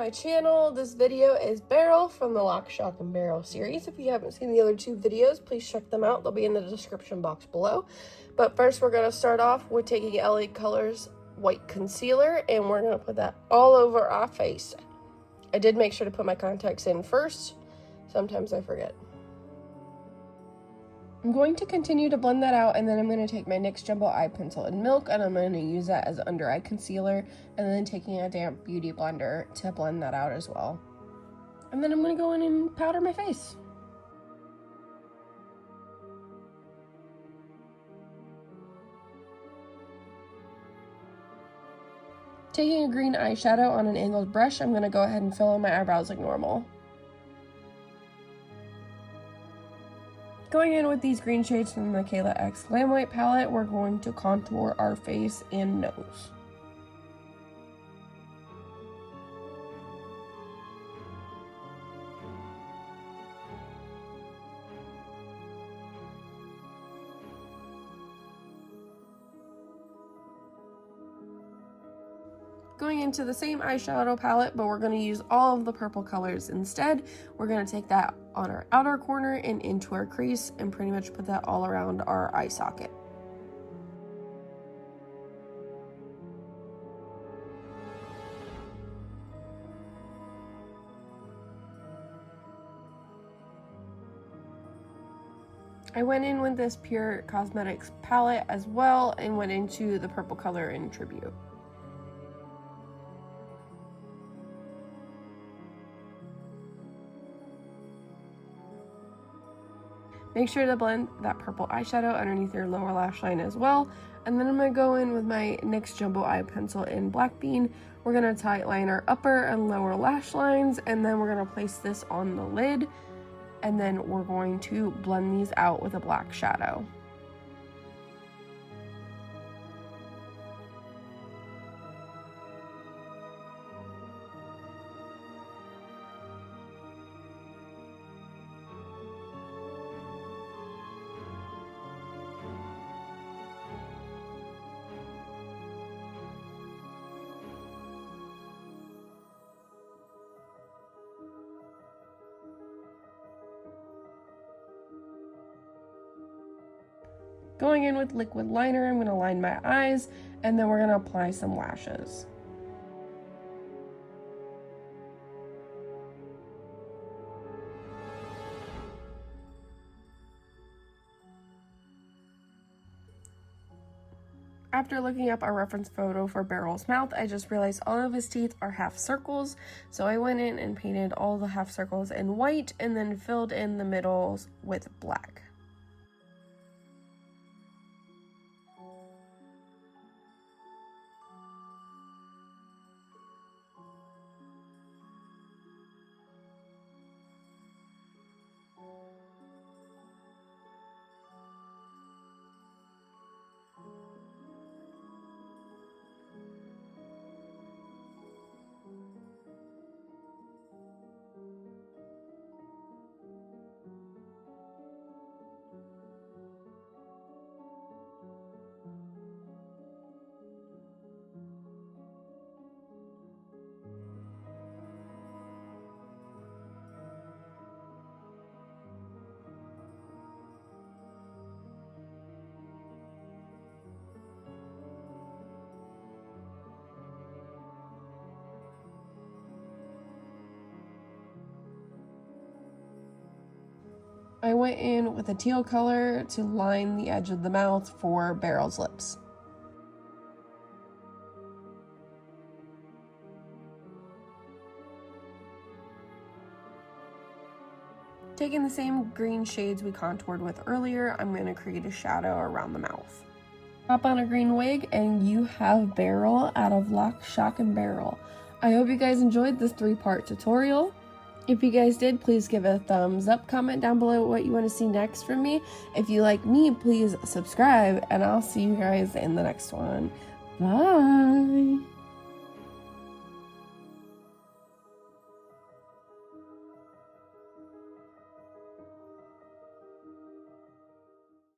my channel. This video is Beryl from the Lock, Shock, and Barrel series. If you haven't seen the other two videos, please check them out. They'll be in the description box below. But first, we're going to start off with taking LA Colors white concealer, and we're going to put that all over our face. I did make sure to put my contacts in first. Sometimes I forget. I'm going to continue to blend that out, and then I'm going to take my NYX Jumbo Eye Pencil in Milk, and I'm going to use that as under eye concealer, and then taking a damp beauty blender to blend that out as well. And then I'm going to go in and powder my face. Taking a green eyeshadow on an angled brush, I'm going to go ahead and fill in my eyebrows like normal. Going in with these green shades from the Mikayla X Glam White palette, we're going to contour our face and nose. Going into the same eyeshadow palette, but we're going to use all of the purple colors instead. We're going to take that on our outer corner and into our crease and pretty much put that all around our eye socket. I went in with this Pur Cosmetics palette as well and went into the purple color in Tribute. Make sure to blend that purple eyeshadow underneath your lower lash line as well. And then I'm going to go in with my NYX Jumbo Eye Pencil in Black Bean. We're going to tightline our upper and lower lash lines, and then we're going to place this on the lid. And then we're going to blend these out with a black shadow. Going in with liquid liner, I'm going to line my eyes, and then we're going to apply some lashes. After looking up our reference photo for Beryl's mouth, I just realized all of his teeth are half circles, so I went in and painted all the half circles in white and then filled in the middles with black. I went in with a teal color to line the edge of the mouth for Beryl's lips. Taking the same green shades we contoured with earlier, I'm going to create a shadow around the mouth. Pop on a green wig and you have Beryl out of Lock, Shock, and Barrel. I hope you guys enjoyed this 3-part tutorial. If you guys did, please give it a thumbs up, comment down below what you want to see next from me. If you like me, please subscribe, and I'll see you guys in the next one. Bye!